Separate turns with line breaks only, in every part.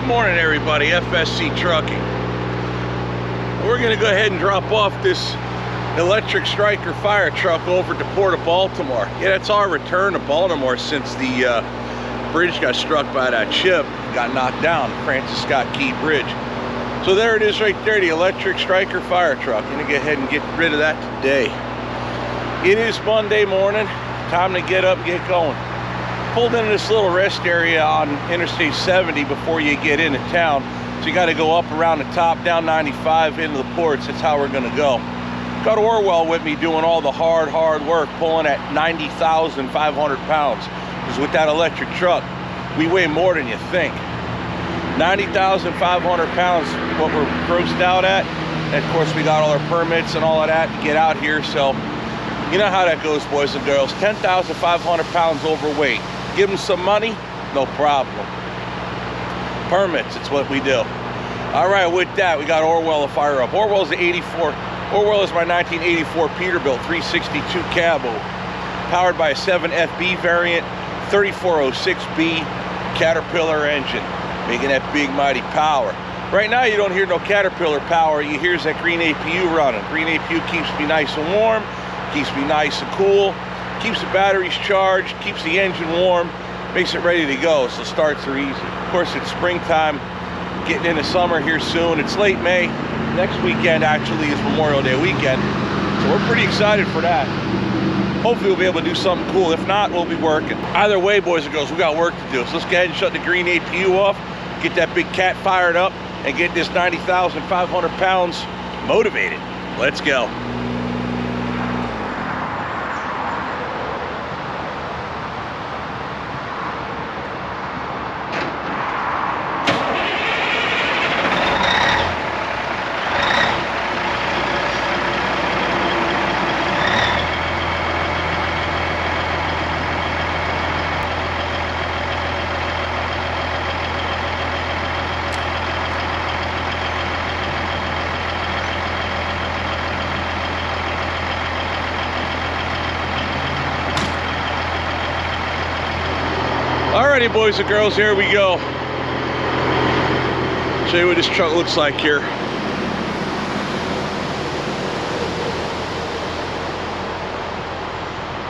Good morning, everybody. FSC Trucking. We're going to go ahead and drop off this electric striker fire truck over to Port of Baltimore. Yeah, that's our return to Baltimore since the bridge got struck by that ship, got knocked down, Francis Scott Key Bridge. So there it is right there, the electric striker fire truck. I'm going to go ahead and get rid of that today. It is Monday morning, time to get up and get going. Pulled into this little rest area on Interstate 70 before you get into town. So you got to go up around the top, down 95 into the ports. That's how we're going to go. Got Orwell with me doing all the hard work, pulling at 90,500 pounds. Because with that electric truck, we weigh more than you think. 90,500 pounds, what we're grossed out at. And of course, we got all our permits and all of that to get out here. So you know how that goes, boys and girls. 10,500 pounds overweight. Give them some money, no problem. Permits, it's what we do. All right, with that, we got Orwell to fire up. Orwell's the 84. Orwell is my 1984 Peterbilt 362 Cabover, powered by a 7FB variant, 3406B Caterpillar engine, making that big mighty power. Right now, you don't hear no Caterpillar power. You hear that green APU running. Green APU keeps me nice and warm, keeps me nice and cool, keeps the batteries charged, keeps the engine warm, makes it ready to go, so starts are easy. Of course, it's springtime, getting into summer here soon. It's late May. Next weekend actually is Memorial Day weekend, so we're pretty excited for that. Hopefully we'll be able to do something cool. If not, we'll be working. Either way, boys and girls, we got work to do. So let's go ahead and shut the green APU off, get that big cat fired up, and get this 90,500 pounds motivated. Let's go. Alrighty, boys and girls, here we go. Show you what this truck looks like here.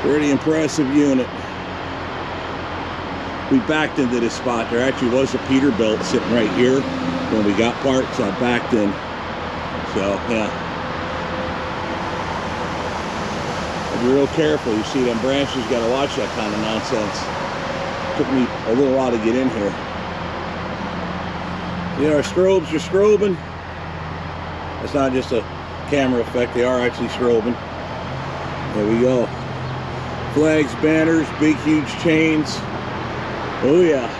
Pretty impressive unit. We backed into this spot. There actually was a Peterbilt sitting right here. When we got parts, I backed in. So, yeah. Be real careful. You see them branches, you gotta watch that kind of nonsense. Took me a little while to get in here. Yeah, our strobes are strobing. That's not just a camera effect, they are actually strobing. There we go. Flags, banners, big huge chains. Oh yeah.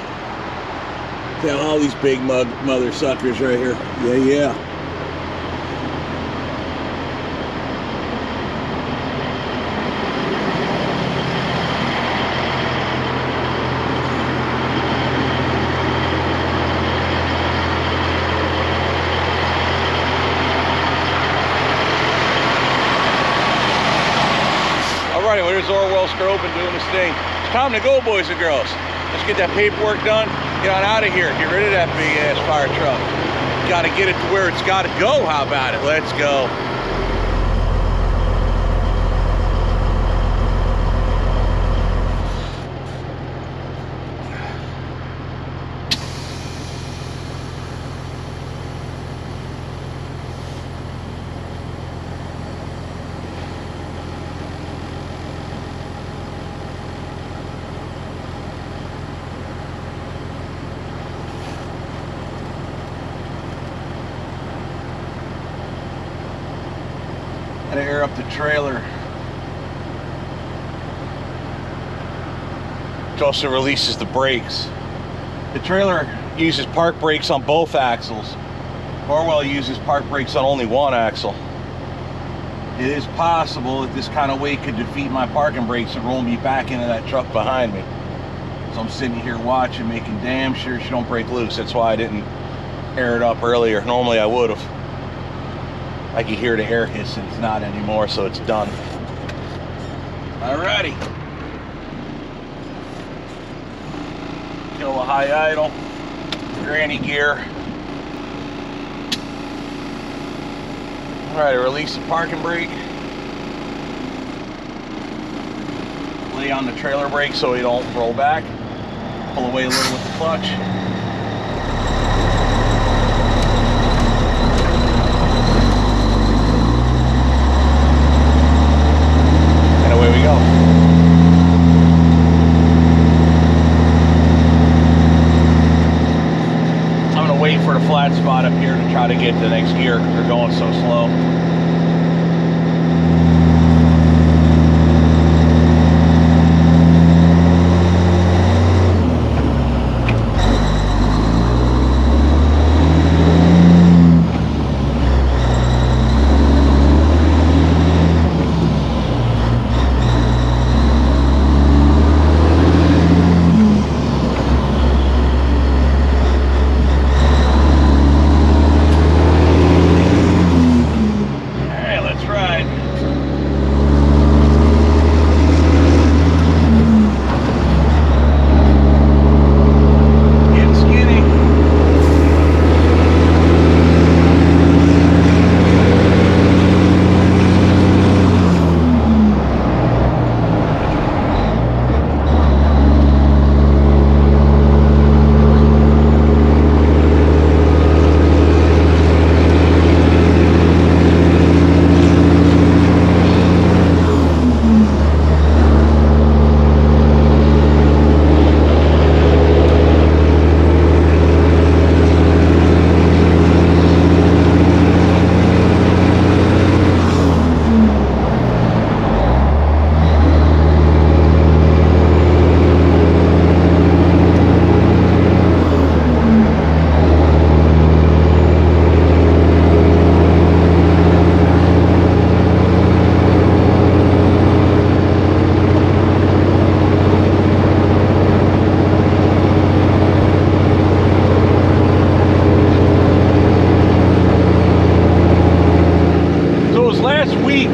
Got all these big mother suckers right here. Yeah. Alright, well, there's Orwell strobing doing this thing. It's time to go, boys and girls. Let's get that paperwork done, get on out of here, get rid of that big ass fire truck. Gotta get it to where it's gotta go, how about it? Let's go. And air up the trailer. Which also releases the brakes. The trailer uses park brakes on both axles. Orwell uses park brakes on only one axle. It is possible that this kind of weight could defeat my parking brakes and roll me back into that truck behind me. So I'm sitting here watching, making damn sure she don't break loose. That's why I didn't air it up earlier. Normally I would have. I can hear the air hissing. It's not anymore, so it's done. Alrighty. Kill a high idle. granny gear. Alright, release the parking brake. Lay on the trailer brake so you don't roll back. Pull away a little with the clutch. And away we go. I'm going to wait for the flat spot up here to try to get to the next gear because they're going so slow.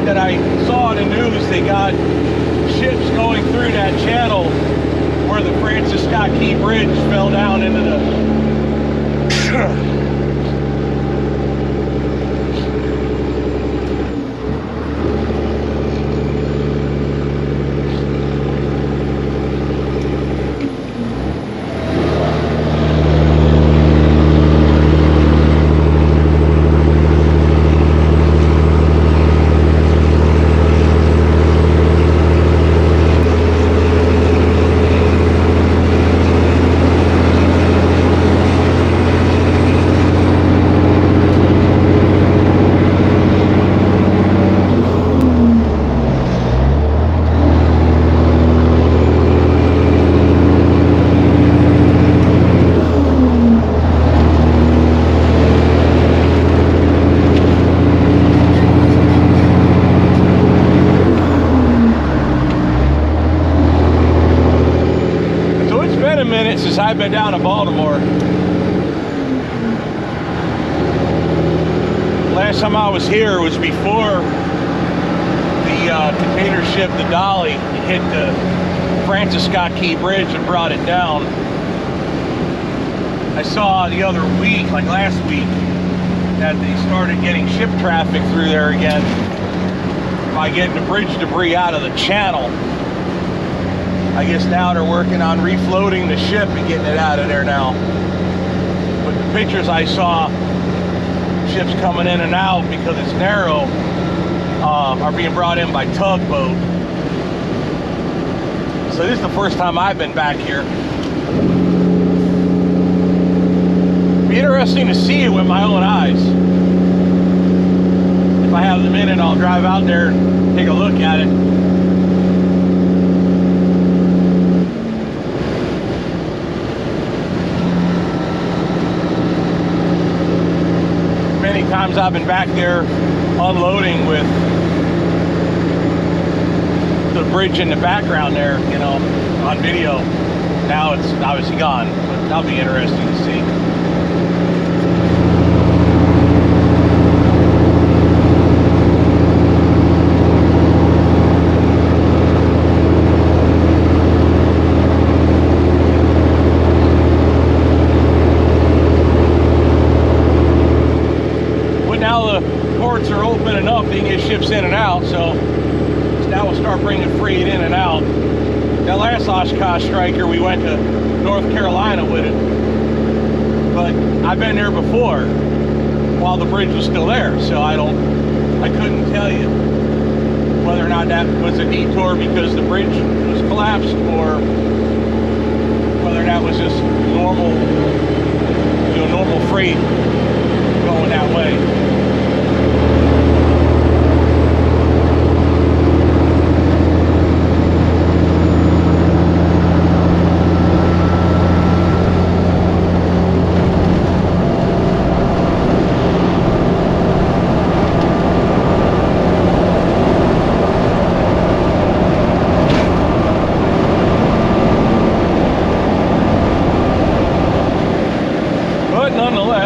That I saw in the news, they got ships going through that channel where the Francis Scott Key Bridge fell down into the since I've been down to Baltimore. Last time I was here was before the container ship, the Dolly, hit the Francis Scott Key Bridge and brought it down. I saw the other week, like last week, that they started getting ship traffic through there again by getting the bridge debris out of the channel. I guess now they're working on refloating the ship and getting it out of there now. But the pictures I saw, ships coming in and out because it's narrow, are being brought in by tugboat. So this is the first time I've been back here. It'd be interesting to see it with my own eyes. If I have the minute, I'll drive out there and take a look at it. Times I've been back there unloading with the bridge in the background there, you know, on video. Now it's obviously gone, but that'll be interesting to see. the ships in and out, so now we'll start bringing freight in and out. That last Oshkosh striker, we went to North Carolina with it, but I've been there before while the bridge was still there, so I couldn't tell you whether or not that was a detour because the bridge was collapsed or whether that was just normal, normal freight going that way.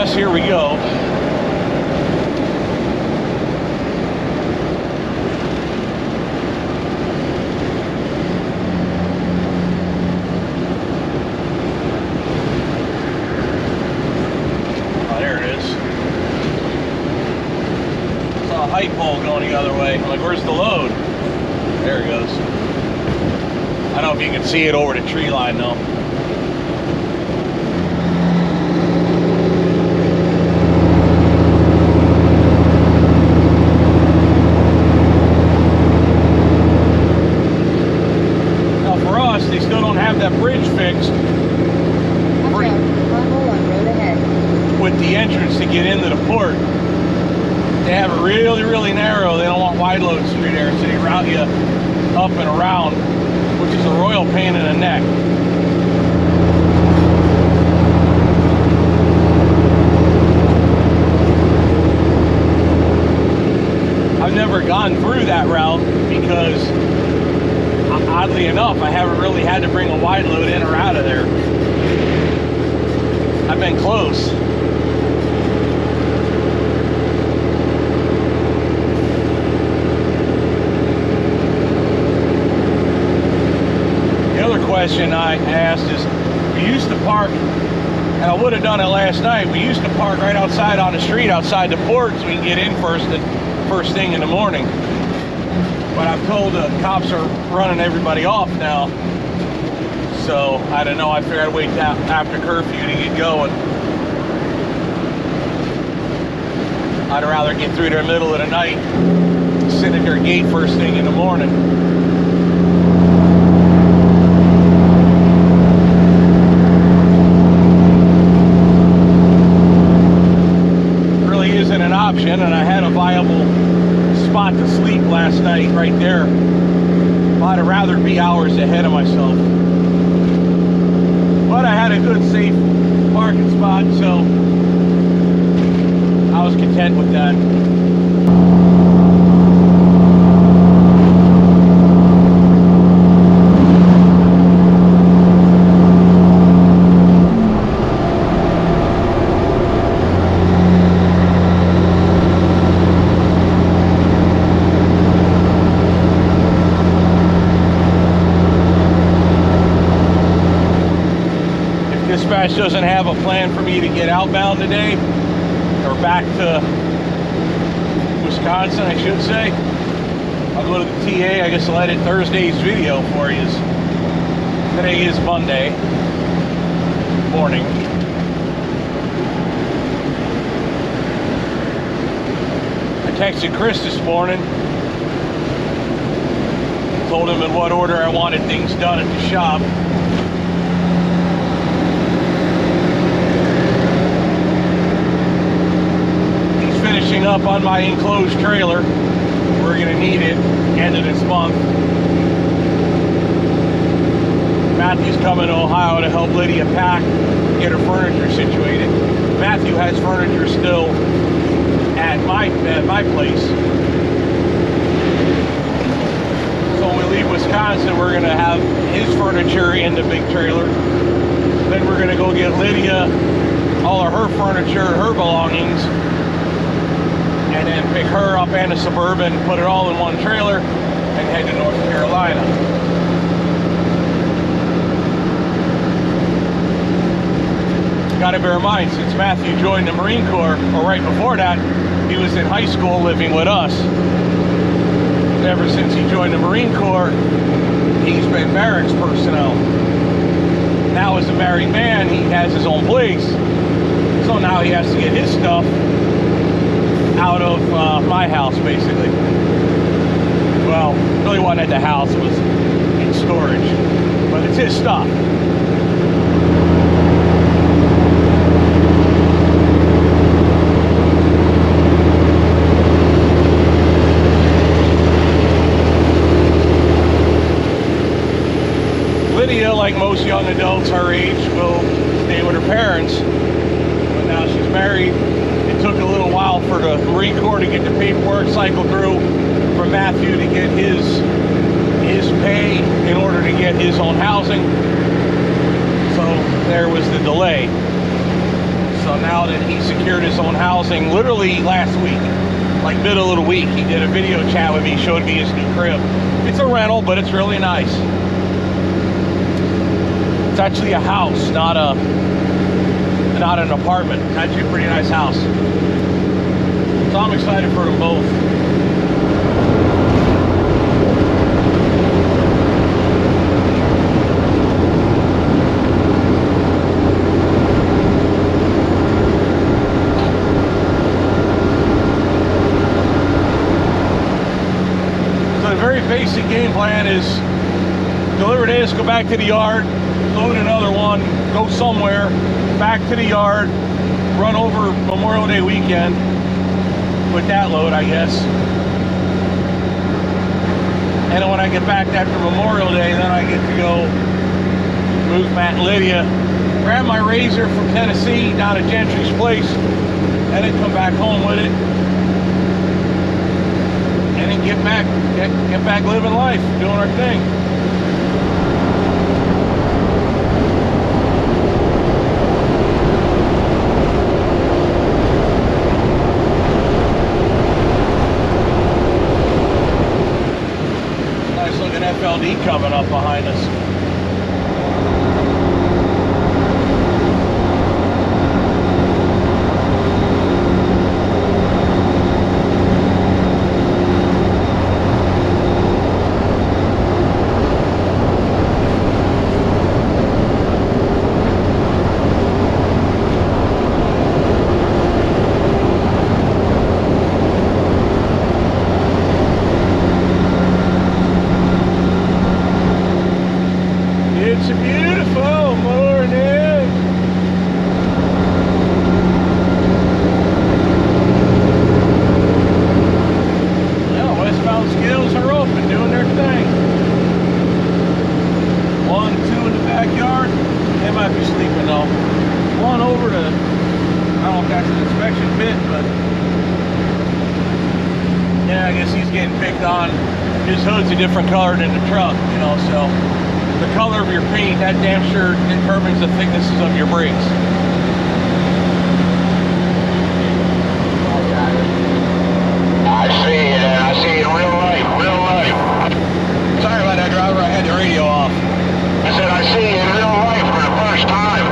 Here we go. Oh, there it is. I saw a height pole going the other way. I'm like, where's the load? There it goes. I don't know if you can see it over the tree line though. That bridge fixed with the entrance to get into the port. They have it really, really narrow. They don't want wide loads through there, so they route you up and around, which is a royal pain in the neck. I've never gone through that route because oddly enough, I haven't really had to bring a wide load in or out of there. I've been close. The other question I asked is, we used to park, and I would have done it last night, we used to park right outside on the street outside the port so we can get in first thing in the morning. But I'm told the cops are running everybody off now. So, I don't know, I figured I'd wait after curfew to get going. I'd rather get through their middle of the night, sit at their gate first thing in the morning. It really isn't an option, and I had a viable spot to sleep last night right there. I'd rather be hours ahead of myself. But I had a good safe parking spot, so I was content with that. Dispatch doesn't have a plan for me to get outbound today, or back to Wisconsin, I should say. I'll go to the TA. I guess I'll edit Thursday's video for you. Today is Monday morning. I texted Chris this morning, told him in what order I wanted things done at the shop. Finishing up on my enclosed trailer. We're going to need it end of this month. Matthew's coming to Ohio to help Lydia pack, get her furniture situated. Matthew has furniture still at my place. So when we leave Wisconsin, we're going to have his furniture in the big trailer. Then we're going to go get Lydia all of her furniture, her belongings, and then pick her up and a Suburban, put it all in one trailer, and head to North Carolina. Got to bear in mind, since Matthew joined the Marine Corps, or right before that, he was in high school living with us. ever since he joined the Marine Corps, he's been barracks personnel. Now as a married man, he has his own place. So now he has to get his stuff out of my house, basically. Well, really wasn't at the house, it was in storage. But it's his stuff. Lydia, like most young adults our age, will stay with her parents. But now she's married. It took a little while for the Marine Corps to get the paperwork cycle through, for Matthew to get his pay in order to get his own housing. So there was the delay. So now that he secured his own housing, literally last week, like middle of the week, he did a video chat with me, showed me his new crib. It's a rental, but it's really nice. It's actually a house, not an apartment. It's actually a pretty nice house. So I'm excited for them both. So the very basic game plan is deliver this, go back to the yard, load another one, go somewhere, back to the yard, run over Memorial Day weekend with that load, I guess. And then when I get back after Memorial Day, then I get to go move Matt and Lydia, grab my razor from Tennessee down at Gentry's place, and then come back home with it. And then get back living life, doing our thing. FLD coming up behind us. It's a beautiful morning. Well, westbound scales are open, doing their thing. 1, 2 in the backyard. They might be sleeping though. One over to, I don't know if that's an inspection pit, but yeah, I guess he's getting picked on. His hood's a different color than the truck, you know, so the color of your paint, that damn sure determines the thicknesses of your brakes.
I see it, I see it real life, real life.
Sorry about that, driver, I had the radio off.
I said I see it in real life for the first time.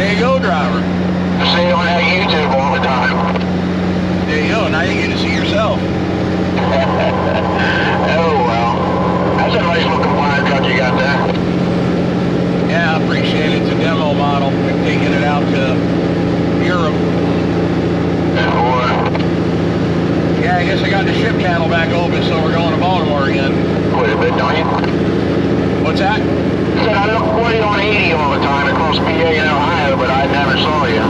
There you go, driver.
I see it on that YouTube all the time.
There you go, now you get to see yourself.
Oh well, that's a nice looking fire truck you got there.
Yeah, I appreciate it. It's a demo model. We're taking it out to Europe.
Boy.
Yeah, I guess I got the ship channel back open, so we're going to Baltimore again.
Quite a bit, don't you?
What's that?
I said I look for you on 80 all the time across PA and Ohio, but I never saw you.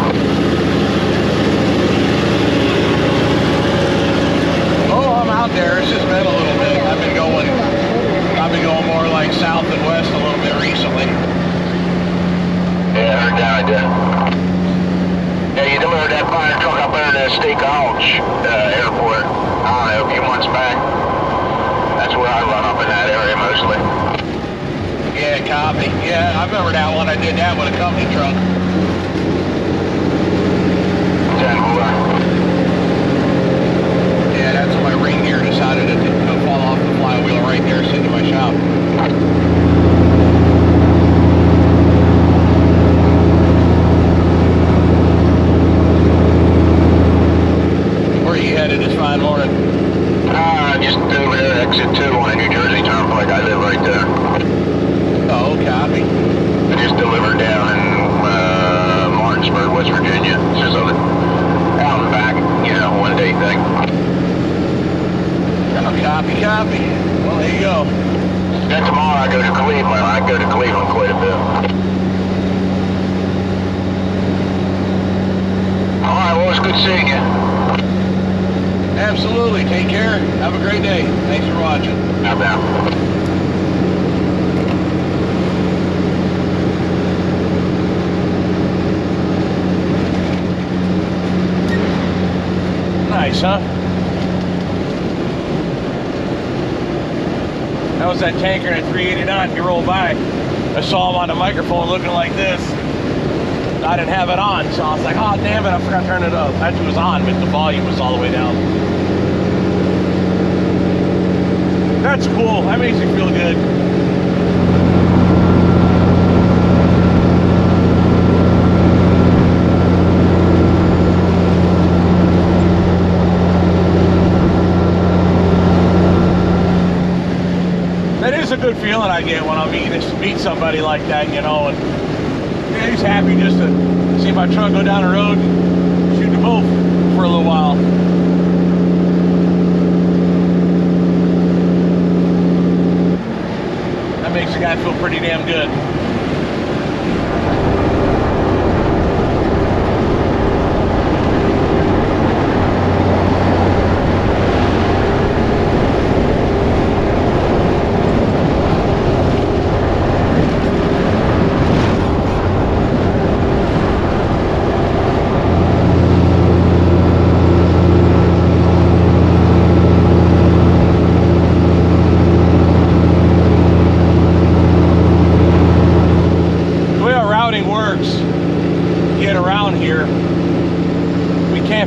Oh, I'm out there. It's just been a little bit. I've been going more like south and west a little bit recently.
Yeah, I heard that idea. Yeah, you delivered that fire truck up there to State College Airport, I don't know, a few months back. That's where I run up in that area mostly.
Yeah, copy. Yeah, I remember that one. I did that with a company truck.
10-4.
Yeah, that's when my ring gear decided to fall off the flywheel right there sitting in my shop. Where are you headed this fine morning?
Just over there
happy. Well, there you go.
Then tomorrow I go to Cleveland. I go to Cleveland quite a bit. All right, well, it's good seeing you.
Absolutely. Take care. Have a great day. Thanks for watching.
Now, now.
Nice, huh? That was that tanker at 389. He rolled by. I saw him on the microphone looking like this. I didn't have it on, so I was like, oh, damn it, I forgot to turn it up. Actually, it was on, but the volume was all the way down. That's cool. That makes me feel good. That is a good feeling I get when I meet somebody like that, you know, and yeah, he's happy just to see my truck go down the road and shoot the boat for a little while. That makes the guy feel pretty damn good.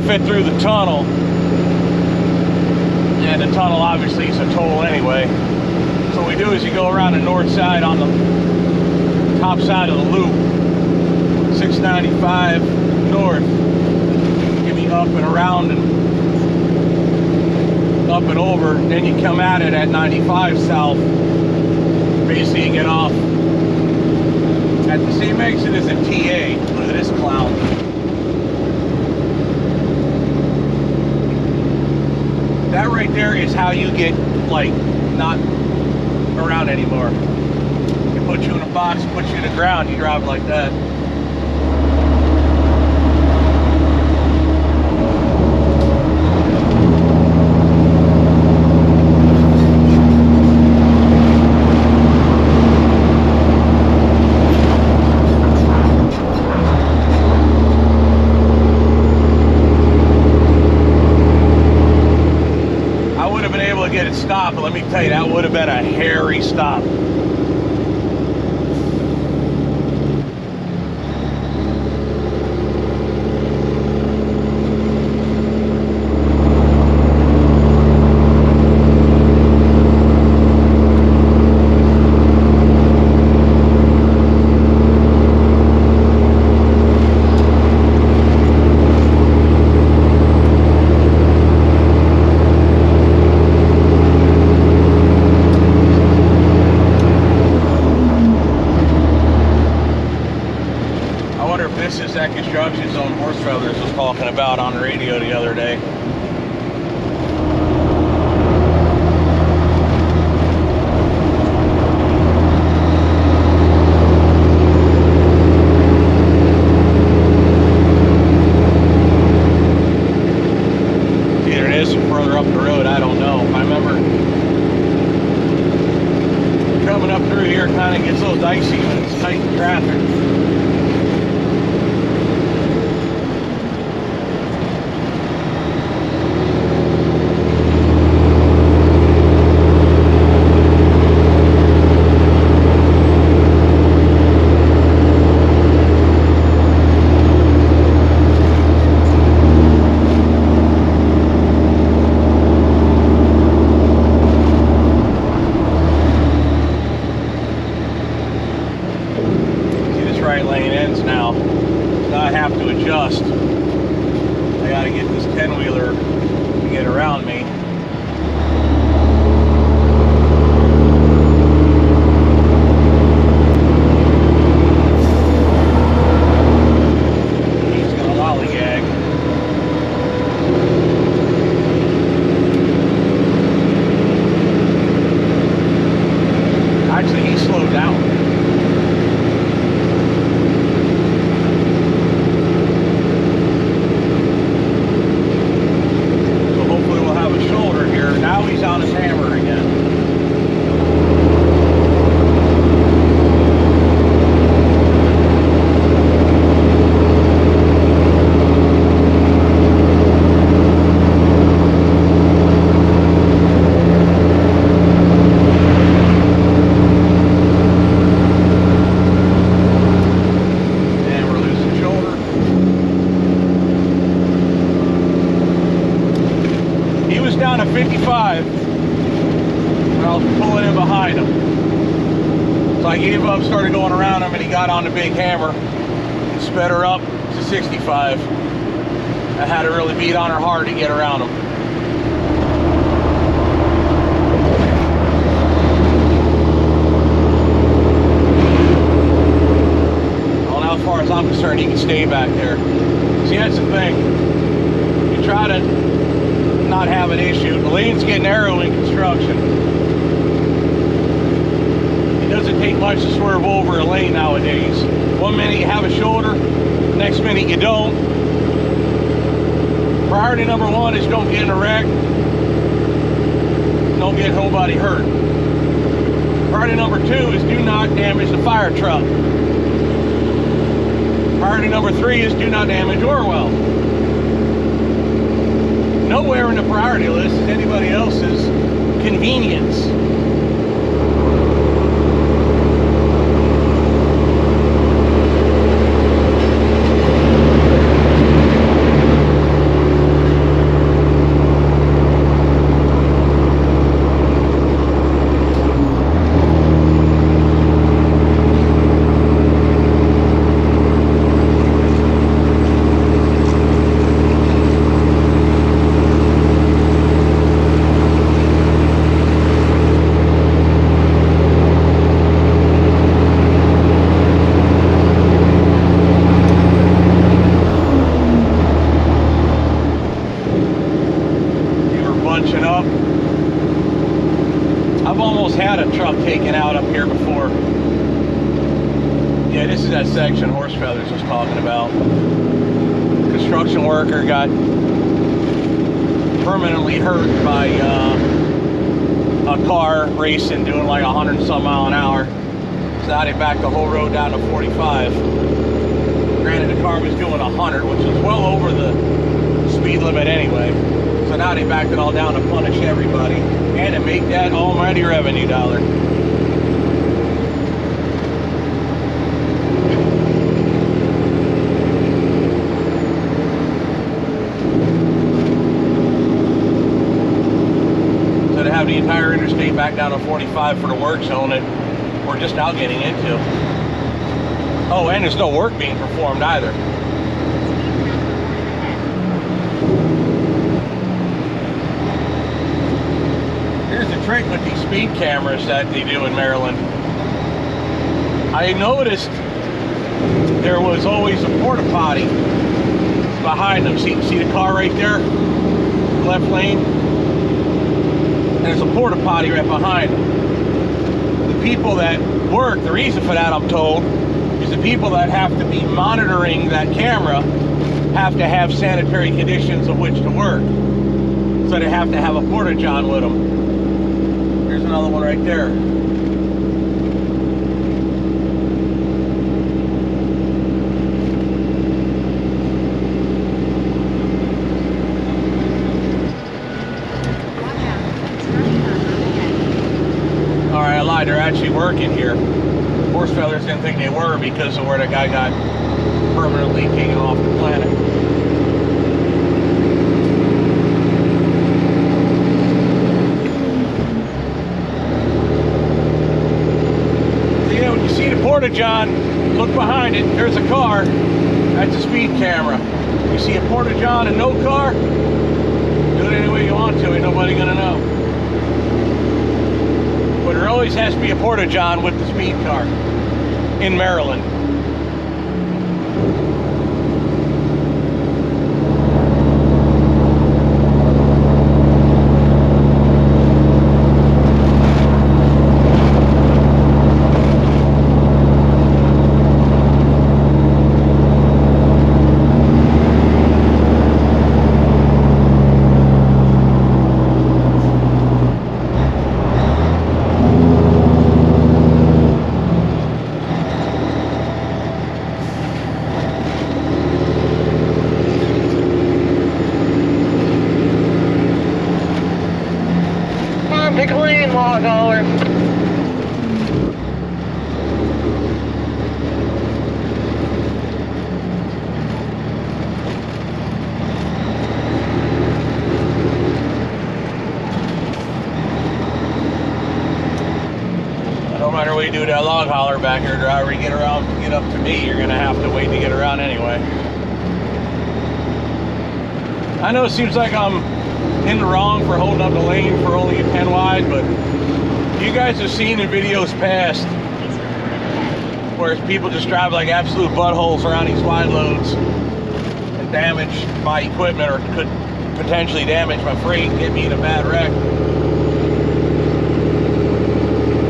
Fit through the tunnel, and the tunnel obviously is a toll anyway. So what we do is you go around the north side on the top side of the loop, 695 north, give me up and around and up and over, then you come at it at 95 south. Basically you get off at the same exit as a TA. Look at this clown. That right there is how you get, like, not around anymore. They put you in a box, put you in the ground, you drive like that. Get it stopped, but let me tell you, that would have been a hairy stop. Construction Zone Horse Feathers was talking about on the radio the other day. Either it is further up the road, I don't know. I remember coming up through here, kind of gets a little dicey when it's tight in traffic. I gotta get this 10-wheeler to get around me. He's gonna lollygag. coast down to 55 when I was pulling in behind him. So I gave up, started going around him, and he got on the big hammer and sped her up to 65. I had to really beat on her hard to get around him. Well, now as far as I'm concerned, he can stay back there. See, that's the thing. You try to not have an issue. The lane's getting narrow in construction. It doesn't take much to swerve over a lane nowadays. One minute you have a shoulder, next minute you don't. Priority number one is don't get in a wreck. Don't get nobody hurt. Priority number two is do not damage the fire truck. Priority number three is do not damage Orwell. Nowhere in the priority list is anybody else's convenience. I've almost had a truck taken out up here before. Yeah, this is that section Horse Feathers was talking about. Construction worker got permanently hurt by a car racing, doing like 100 and some mile an hour. So now they backed the whole road down to 45. Granted, the car was doing 100, which is well over the speed limit anyway. So now they backed it all down to punish everybody and to make that almighty revenue dollar. So to have the entire interstate back down to 45 for the work zone that we're just now getting into. Oh, and there's no work being performed either. Here's the trick with these speed cameras that they do in Maryland. I noticed there was always a porta potty behind them. See the car right there? Left lane? And there's a porta potty right behind them. The people that work, the reason for that, I'm told, is the people that have to be monitoring that camera have to have sanitary conditions of which to work. So they have to have a porta-john with them. Here's another one right there. Alright, I lied, they're actually working here. Horse Feathers didn't think they were because of where the guy got permanently taken off the planet. Porta-john, look behind it, there's a car, that's a speed camera. You see a porta-john and no car, do it any way you want to, ain't nobody gonna know. But there always has to be a porta-john with the speed car in Maryland.
Take a lane, log hauler.
do that log hauler back here, driver. You get around, get up to me, you're gonna have to wait to get around anyway. I know it seems like I'm in the wrong for holding up the lane for only a 10 wide, but you guys have seen in videos past where people just drive like absolute buttholes around these wide loads and damage my equipment, or could potentially damage my freight and get me in a bad wreck.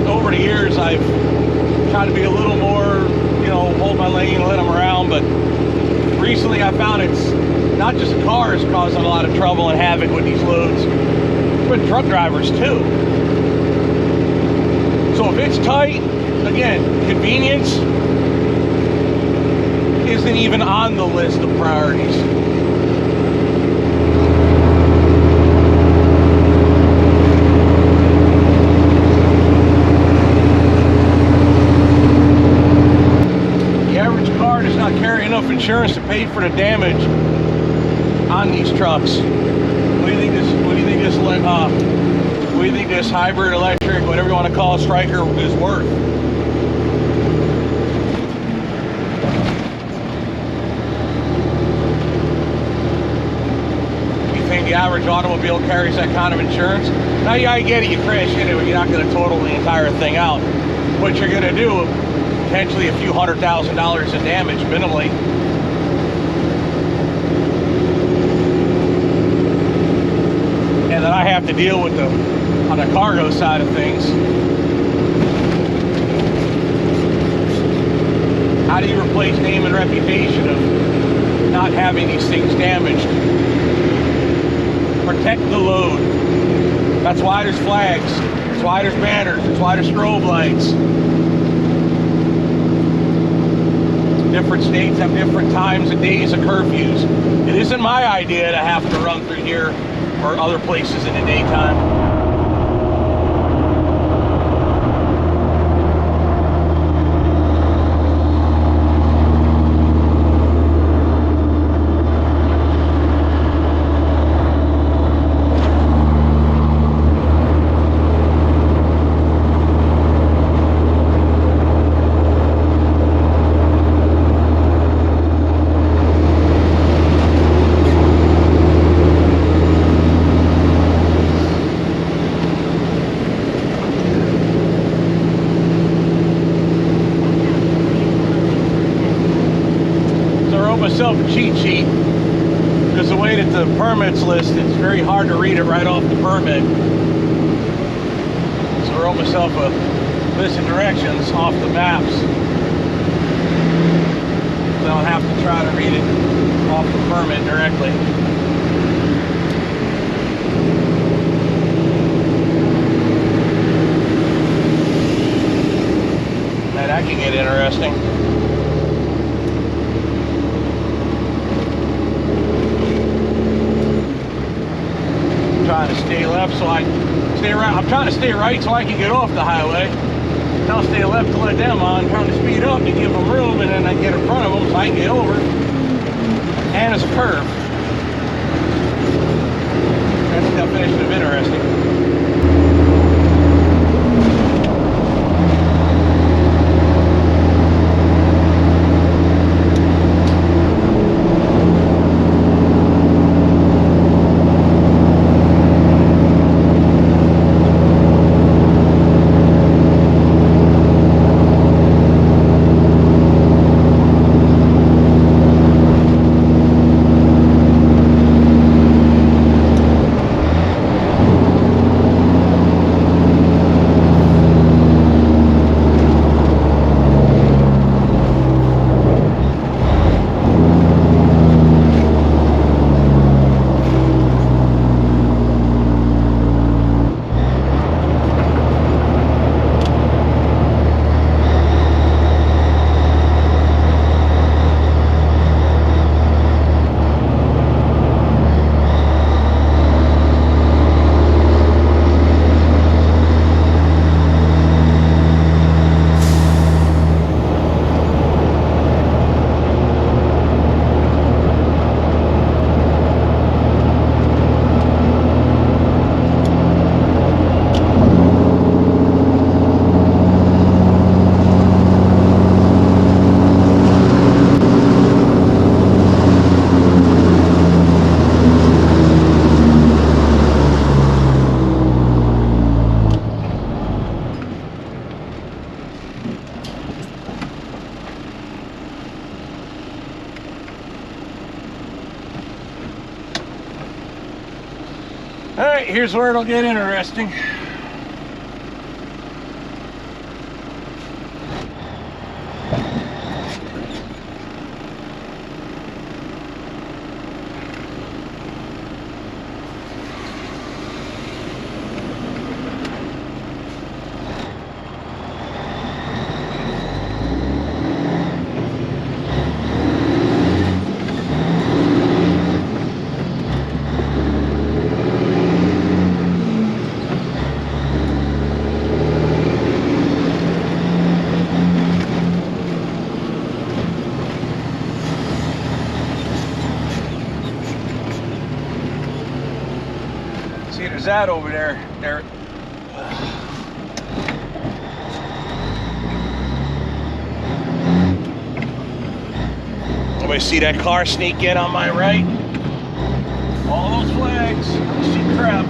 Over the years, I've tried to be a little more, you know, hold my lane and let them around, but recently I found it's not just cars causing a lot of trouble and havoc with these loads, but truck drivers too. So if it's tight, again, convenience isn't even on the list of priorities. The average car does not carry enough insurance to pay for the damage on these trucks. What do you think this? What do you think this? What do you think this hybrid, electric, whatever you want to call it, Striker is worth? You think the average automobile carries that kind of insurance? Now, yeah, I get it. You crash into it, you're not going to total the entire thing out. What you're going to do, potentially a few $100,000 in damage minimally. And then I have to deal with on the cargo side of things. How do you replace name and reputation of not having these things damaged? Protect the load. That's why there's flags. That's why there's banners. That's why there's strobe lights. Different states have different times and days of curfews. It isn't my idea to have to run through here or other places in the daytime. Myself a cheat sheet, because the way that the permit's listed, it's very hard to read it right off the permit. So I wrote myself a list of directions off the maps, so I don't have to try to read it off the permit directly. Man, that can get interesting. Trying to stay left so I stay right. I'm trying to stay right so I can get off the highway. I'll stay left to let them on. I'm trying to speed up to give them room, and then I get in front of them so I can get over. And it's a curve. That's the definition of interesting. All right, here's where it'll get interesting. See, there's that over there. Anybody see that car sneak in on my right? All those flags. See crap.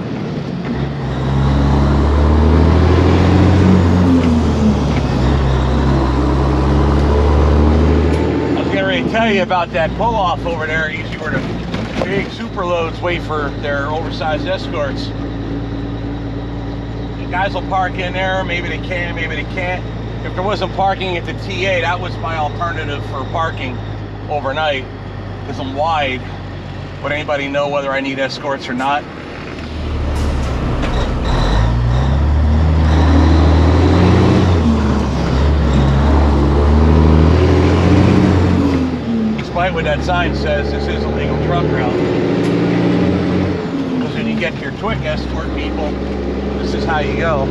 I was getting ready to tell you about that pull-off over there. Usually where the big super loads wait for their oversized escorts. The guys will park in there, maybe they can, maybe they can't. If there wasn't parking at the TA, that was my alternative for parking overnight, because I'm wide. Would anybody know whether I need escorts or not? Despite what that sign says, this is a legal truck route. Because when you get to your Twic escort people, this is how you go.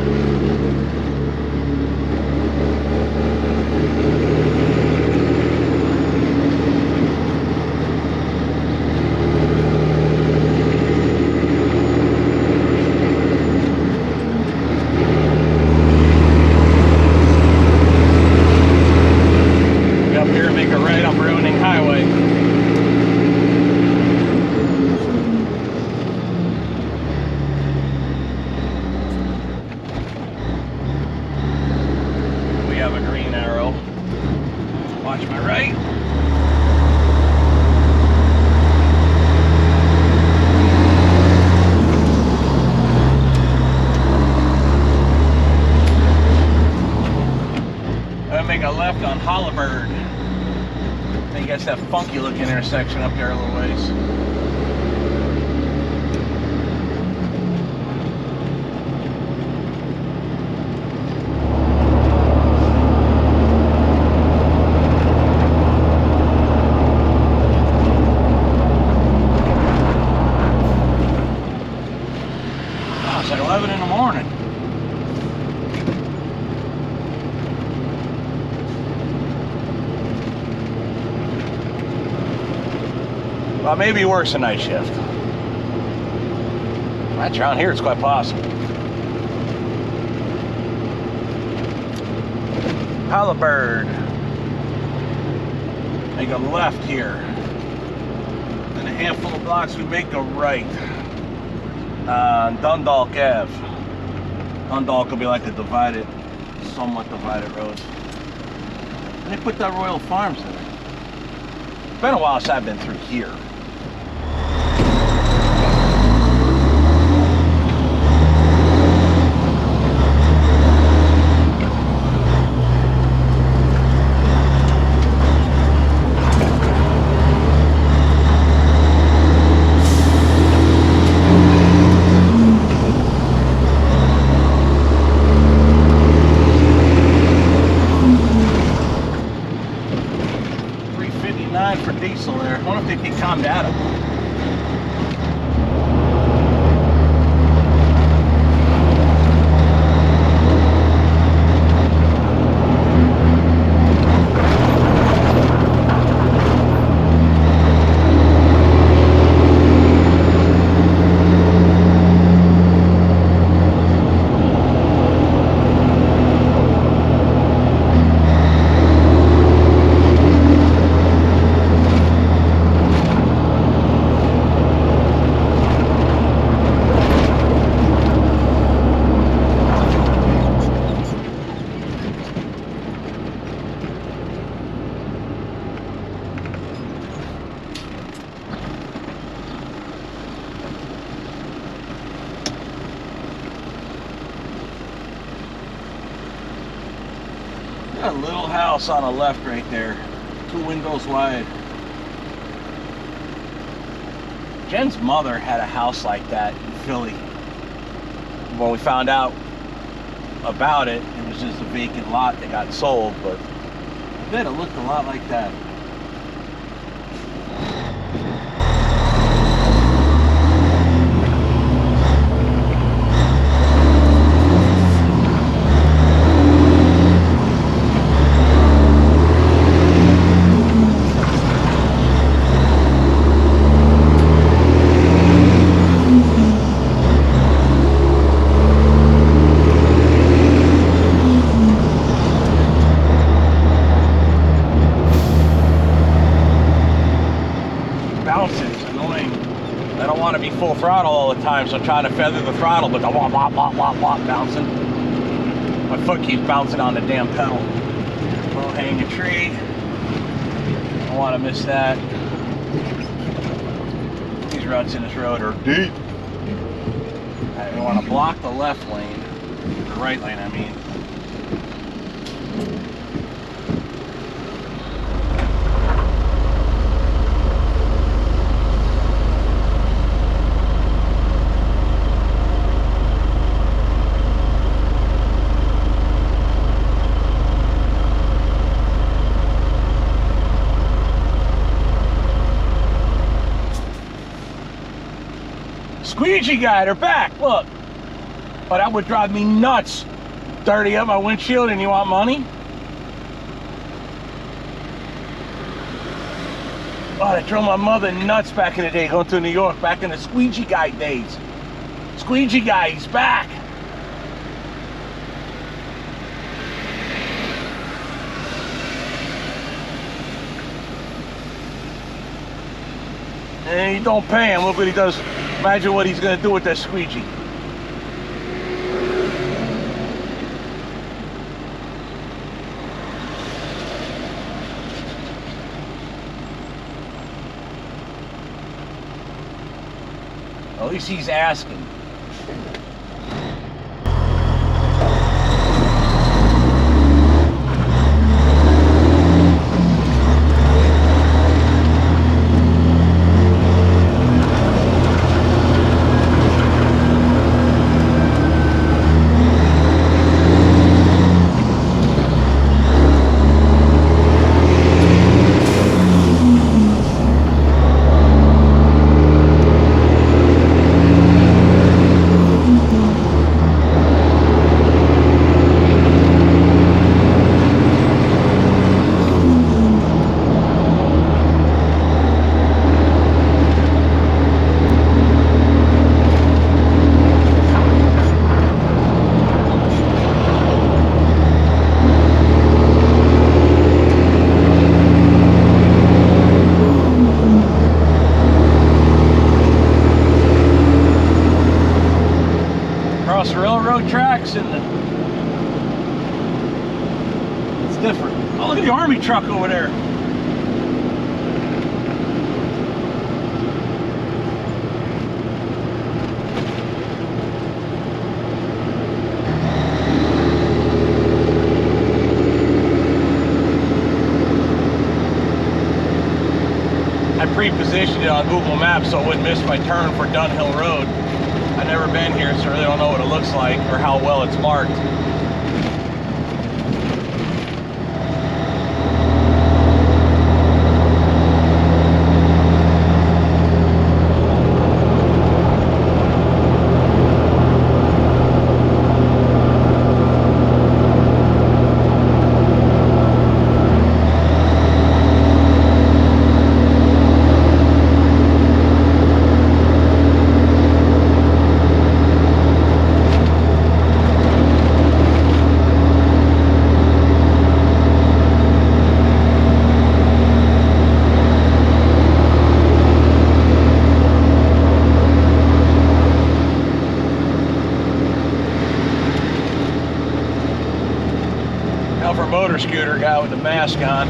Up here, make a right up Ruining Highway. We have a green arrow. Watch my right. I'm gonna make a left on Hollowbird. I guess that funky looking intersection up there a little ways. Oh, it's like 11 in the morning. Well, maybe worse a night shift. Right around here, it's quite possible. Halliburton. Make a left here. Then a handful of blocks, we make a right. On Dundalk Ave. Dundalk will be like a divided, somewhat divided road. And they put that Royal Farms in there. It's been a while since I've been through here. For diesel there. I wonder if they can calm data. Got a little house on the left right there. 2 windows wide. Jen's mother had a house like that in Philly. When we found out about it, it was just a vacant lot that got sold, but I bet it looked a lot like that. Full throttle all the time, so I'm trying to feather the throttle, but the wop, wop, wop, wop, wop, bouncing. My foot keeps bouncing on the damn pedal. Low hanging tree. I don't want to miss that. These ruts in this road are deep. I want to block the left lane, the right lane, I mean. Squeegee guy, they're back, look. But that would drive me nuts. Dirty up my windshield and you want money? Oh, that drove my mother nuts back in the day going to New York, back in the squeegee guy days. Squeegee guy, he's back. And you don't pay him, look what he does. Imagine what he's going to do with that squeegee. At least he's asking. Railroad tracks and it's different. Oh, look at the army truck over there. I pre-positioned it on Google Maps so I wouldn't miss my turn for Dunhill Road. I've never been here, so I really don't know what it looks like or how well it's marked. Motor scooter guy with the mask on.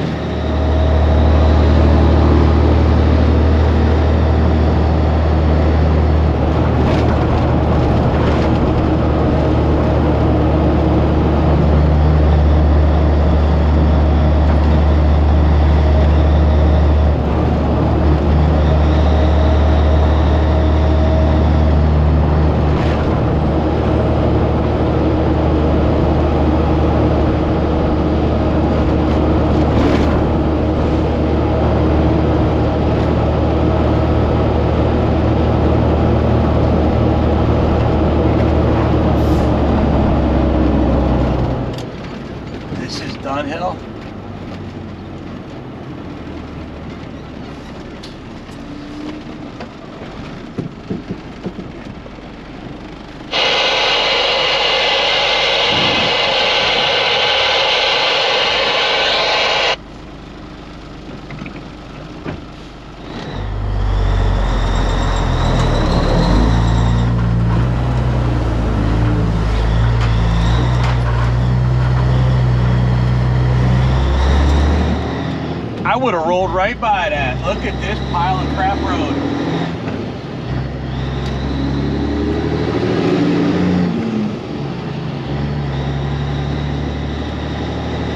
would have rolled right by that. Look at this pile of crap road.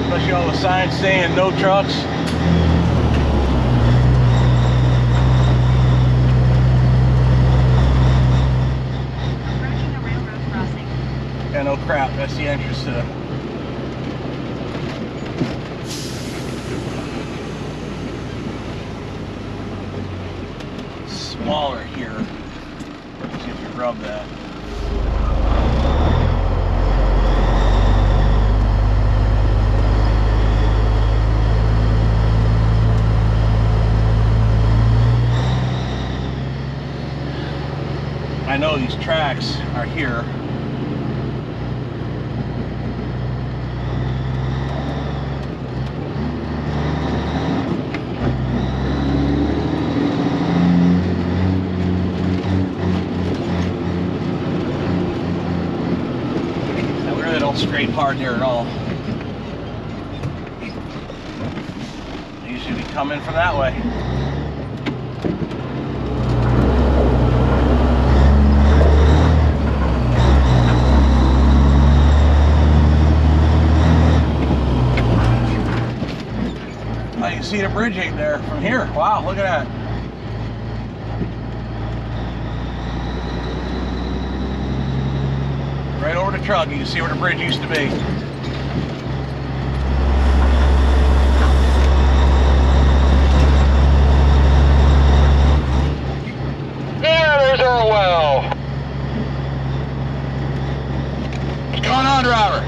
Especially all the signs saying no trucks.
Approaching a railroad crossing.
Yeah, no crap. That's the entrance to the... Smaller here. Let's see if you rub that. I know these tracks are here. I really don't scrape hard here at all. They usually be coming from that way. You can see the bridging there from here. Wow, look at that. Right over the truck, you can see where the bridge used to be.
Yeah, there's Orwell.
What's going on, driver?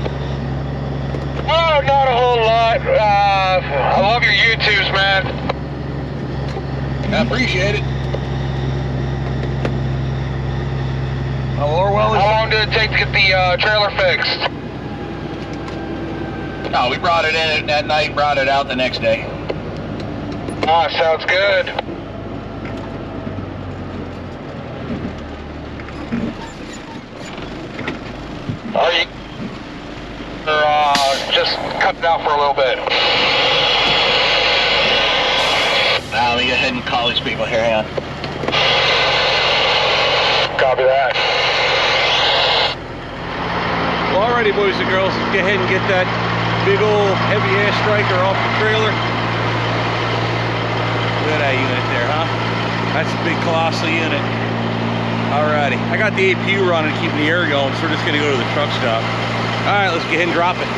Oh, not a whole lot. I love your YouTubes, man.
I appreciate it. Oh, Orwell is...
How long did it take to get the trailer fixed?
No, we brought it in that night, brought it out the next day.
Ah, sounds good. Are you just cutting out for a little bit?
Now, let me go ahead and call these people here. Hang on.
Copy that.
Well, alrighty, boys and girls, let's go ahead and get that big old heavy ass striker off the trailer. Look at that unit there, huh? That's a big colossal unit. Alrighty, I got the APU running, keeping the air going, so we're just gonna go to the truck stop. Alright, let's go ahead and drop it.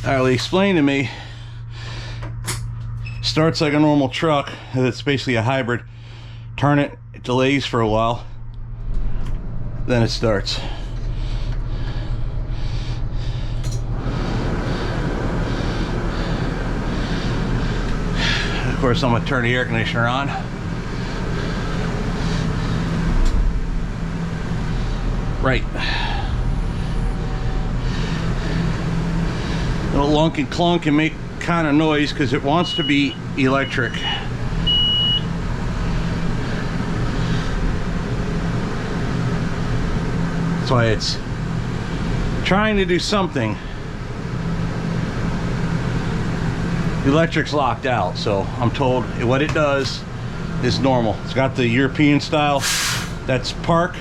Alright, explain to me. Starts like a normal truck. It's basically a hybrid. Turn it, it delays for a while. Then it starts. Of course, I'm going to turn the air conditioner on. Right. It'll lunk and clunk and make kind of noise because it wants to be electric. That's why it's trying to do something. The electric's locked out, so I'm told what it does is normal. It's got the European style. That's park.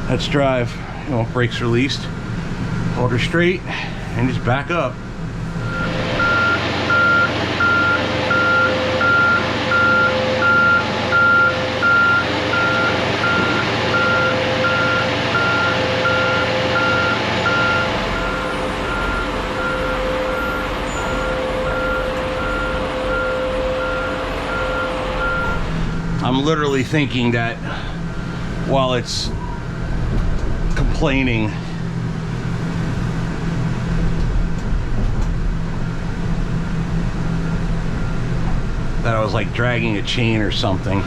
That's drive. You know, brakes released. Hold her straight and just back up. I'm literally thinking that while it's complaining, that I was like dragging a chain or something.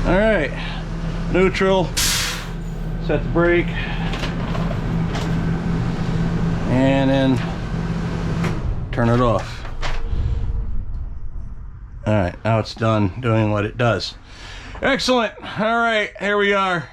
All right, neutral, set the brake, and then turn it off. All right, now it's done doing what it does. Excellent. All right, here we are.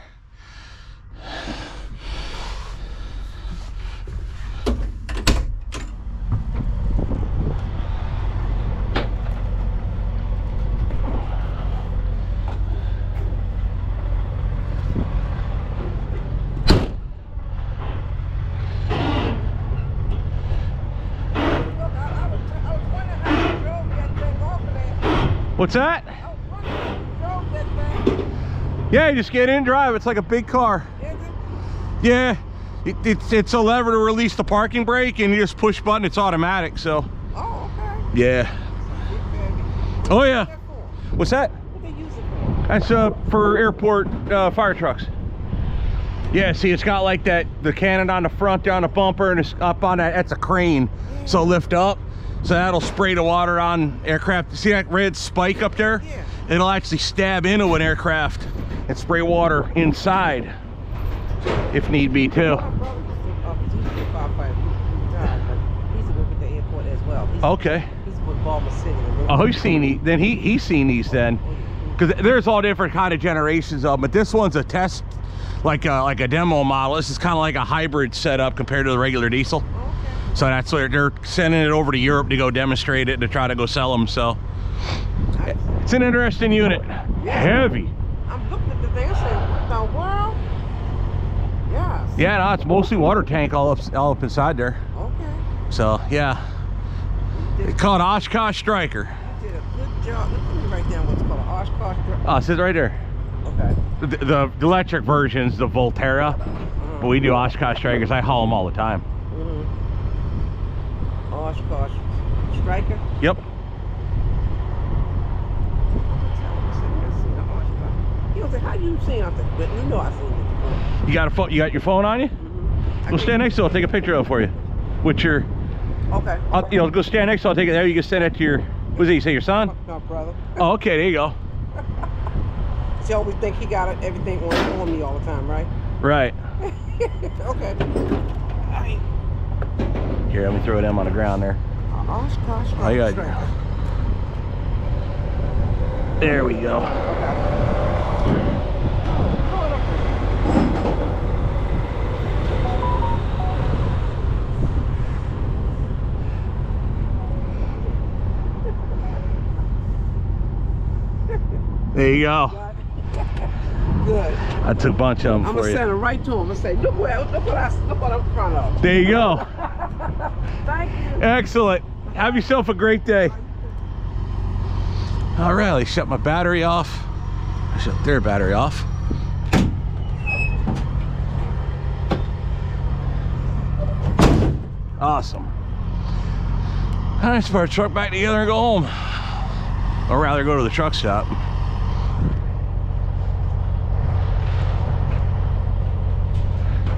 What's that? Yeah, you just get in, drive. It's like a big car. Yeah, it's a lever to release the parking brake, and you just push button. It's automatic. So.
Oh, okay.
Yeah. Oh yeah. What's that?
What do they use it for?
That's for airport fire trucks. Yeah, see, it's got like that, the cannon on the front, there on the bumper, and it's up on that. That's a crane, so lift up. So that'll spray the water on aircraft. See that red spike up there?
Yeah.
It'll actually stab into an aircraft and spray water inside, if need be too.
My brother used to firefighter. He used to work at the airport as well.
Okay.
He's with Baltimore City.
Oh, he's seen these. Then he's seen these then, because there's all different kind of generations of them. But this one's a test, like a demo model. This is kind of like a hybrid setup compared to the regular diesel.
Okay.
So that's where they're sending it over to Europe to go demonstrate it, to try to go sell them. So it's an interesting unit. Heavy.
I'm looking at the thing and saying, what the world? Yes.
Yeah, no, it's mostly water tank all up inside there.
Okay.
So yeah, it's called Oshkosh Striker.
You did a good job. Let me write down what's called an Oshkosh Striker.
Oh, it says right there.
Okay.
The electric version's the Volterra, but we do Oshkosh Strikers. I haul them all the time.
Oshkosh Striker.
Yep.
He was like, how you seen? I said, but you know I seen it. airport.
You got a phone? You got your phone on you? Go stand next to it. I'll take a picture of it for you. With your,
Okay.
you know, go stand next to it. I'll take it there. You can send it to your, what's it? You say your son?
My brother.
Oh, okay. There you go.
She always think he got everything on me all the time, right?
Right.
Okay.
Here, let me throw them on the ground there.
Oh,
you got. There we go. There you go.
Good.
I took a bunch of them
I'm
for
gonna
you.
send it right to him and say, look what I'm in front of.
There you go.
Thank you.
Excellent. Have yourself a great day. All right, I shut my battery off. I shut their battery off. Awesome. All right, let's put our truck back together and go home. Or rather, go to the truck shop.